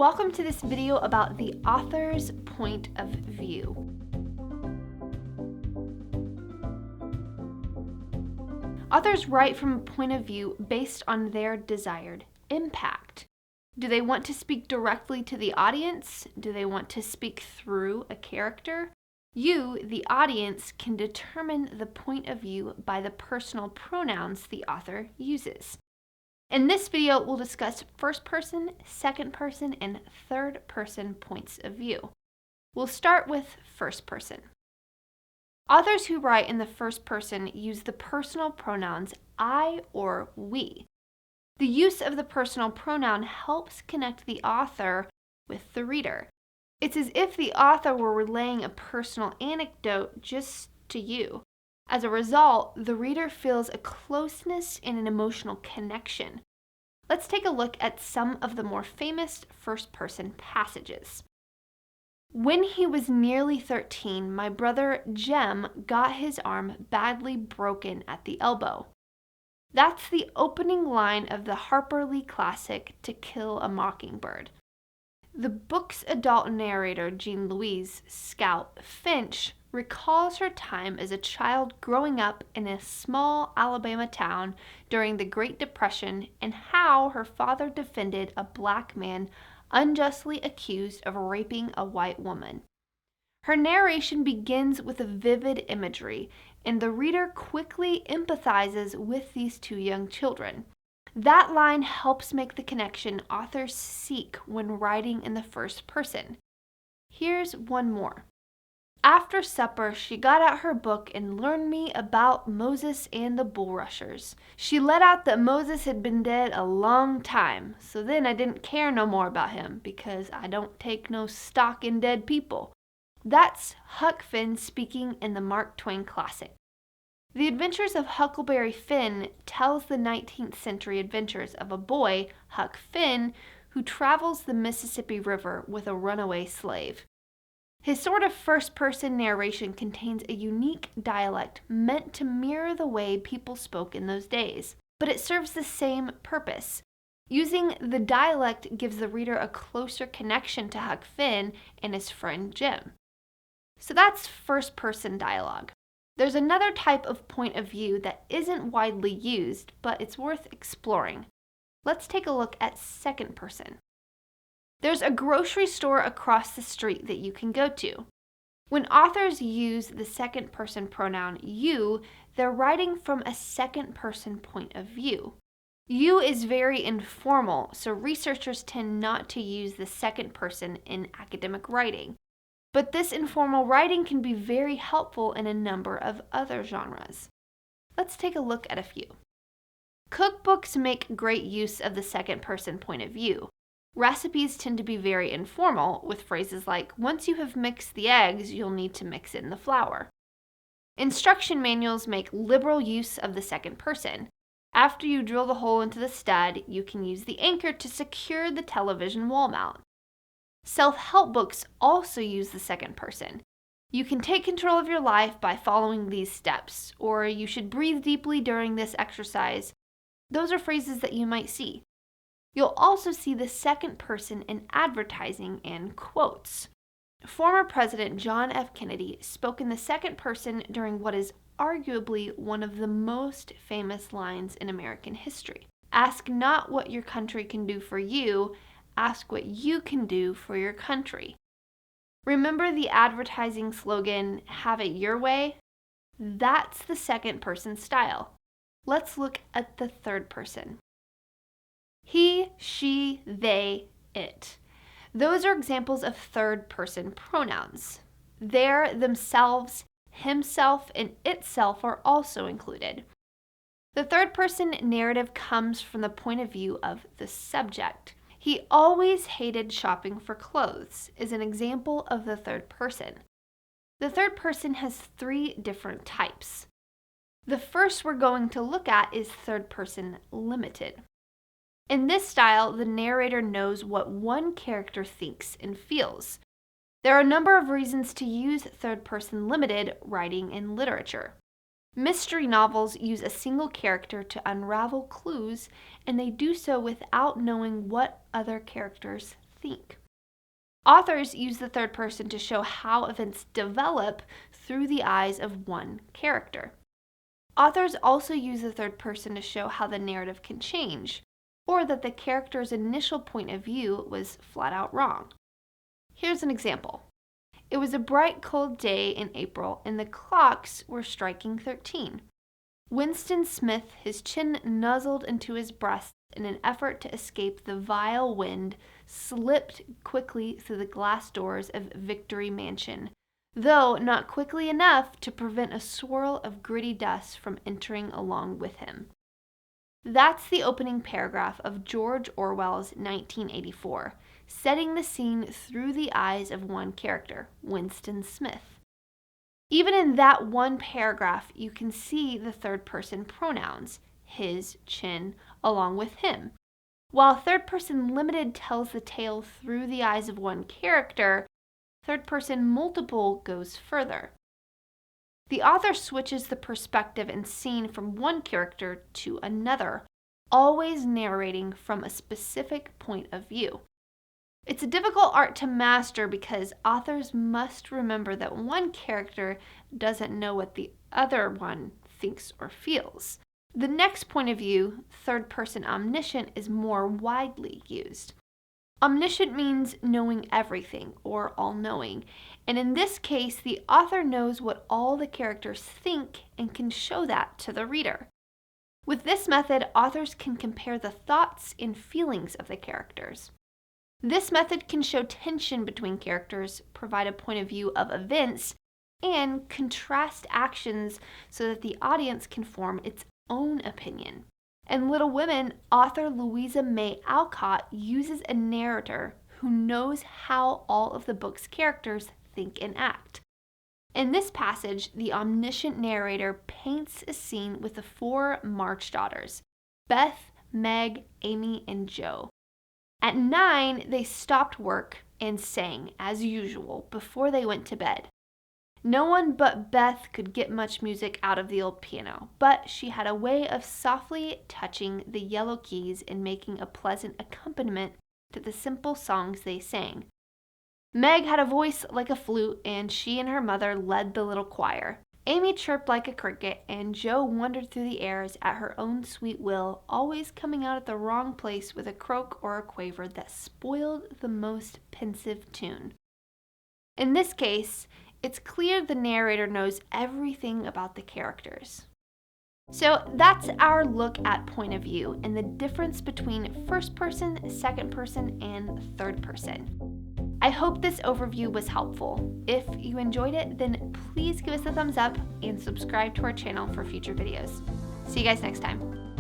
Welcome to this video about the author's point of view. Authors write from a point of view based on their desired impact. Do they want to speak directly to the audience? Do they want to speak through a character? You, the audience, can determine the point of view by the personal pronouns the author uses. In this video, we'll discuss first person, second person, and third person points of view. We'll start with first person. Authors who write in the first person use the personal pronouns I or we. The use of the personal pronoun helps connect the author with the reader. It's as if the author were relaying a personal anecdote just to you. As a result, the reader feels a closeness and an emotional connection. Let's take a look at some of the more famous first-person passages. When he was nearly 13, my brother Jem got his arm badly broken at the elbow. That's the opening line of the Harper Lee classic To Kill a Mockingbird. The book's adult narrator, Jean Louise Scout Finch, recalls her time as a child growing up in a small Alabama town during the Great Depression and how her father defended a black man unjustly accused of raping a white woman. Her narration begins with a vivid imagery, and the reader quickly empathizes with these two young children. That line helps make the connection authors seek when writing in the first person. Here's one more. After supper, she got out her book and learned me about Moses and the bulrushers. She let out that Moses had been dead a long time, so then I didn't care no more about him because I don't take no stock in dead people. That's Huck Finn speaking in the Mark Twain classic. The Adventures of Huckleberry Finn tells the 19th century adventures of a boy, Huck Finn, who travels the Mississippi River with a runaway slave. His sort of first-person narration contains a unique dialect meant to mirror the way people spoke in those days, but it serves the same purpose. Using the dialect gives the reader a closer connection to Huck Finn and his friend Jim. So that's first-person dialogue. There's another type of point of view that isn't widely used, but it's worth exploring. Let's take a look at second person. There's a grocery store across the street that you can go to. When authors use the second person pronoun you, they're writing from a second person point of view. You is very informal, so researchers tend not to use the second person in academic writing. But this informal writing can be very helpful in a number of other genres. Let's take a look at a few. Cookbooks make great use of the second person point of view. Recipes tend to be very informal, with phrases like, once you have mixed the eggs, you'll need to mix in the flour. Instruction manuals make liberal use of the second person. After you drill the hole into the stud, you can use the anchor to secure the television wall mount. Self-help books also use the second person. You can take control of your life by following these steps, or you should breathe deeply during this exercise. Those are phrases that you might see. You'll also see the second person in advertising and quotes. Former President John F. Kennedy spoke in the second person during what is arguably one of the most famous lines in American history. Ask not what your country can do for you, ask what you can do for your country. Remember the advertising slogan, have it your way? That's the second person style. Let's look at the third person. He, she, they, it. Those are examples of third-person pronouns. Their, themselves, himself, and itself are also included. The third-person narrative comes from the point of view of the subject. He always hated shopping for clothes is an example of the third person. The third person has three different types. The first we're going to look at is third-person limited. In this style, the narrator knows what one character thinks and feels. There are a number of reasons to use third-person limited writing in literature. Mystery novels use a single character to unravel clues, and they do so without knowing what other characters think. Authors use the third person to show how events develop through the eyes of one character. Authors also use the third person to show how the narrative can change, or that the character's initial point of view was flat out wrong. Here's an example. It was a bright, cold day in April, and the clocks were striking 13. Winston Smith, his chin nuzzled into his breast in an effort to escape the vile wind, slipped quickly through the glass doors of Victory Mansion, though not quickly enough to prevent a swirl of gritty dust from entering along with him. That's the opening paragraph of George Orwell's 1984, setting the scene through the eyes of one character, Winston Smith. Even in that one paragraph, you can see the third-person pronouns, his, chin, along with him. While third-person limited tells the tale through the eyes of one character, third-person multiple goes further. The author switches the perspective and scene from one character to another, always narrating from a specific point of view. It's a difficult art to master because authors must remember that one character doesn't know what the other one thinks or feels. The next point of view, third-person omniscient, is more widely used. Omniscient means knowing everything or all-knowing, and in this case, the author knows what all the characters think and can show that to the reader. With this method, authors can compare the thoughts and feelings of the characters. This method can show tension between characters, provide a point of view of events, and contrast actions so that the audience can form its own opinion. In Little Women, author Louisa May Alcott uses a narrator who knows how all of the book's characters think and act. In this passage, the omniscient narrator paints a scene with the 4 March daughters, Beth, Meg, Amy, and Jo. At 9, they stopped work and sang, as usual, before they went to bed. No one but Beth could get much music out of the old piano, but she had a way of softly touching the yellow keys and making a pleasant accompaniment to the simple songs they sang. Meg had a voice like a flute, and she and her mother led the little choir. Amy chirped like a cricket, and Jo wandered through the airs at her own sweet will, always coming out at the wrong place with a croak or a quaver that spoiled the most pensive tune. In this case, it's clear the narrator knows everything about the characters. So that's our look at point of view and the difference between first person, second person, and third person. I hope this overview was helpful. If you enjoyed it, then please give us a thumbs up and subscribe to our channel for future videos. See you guys next time.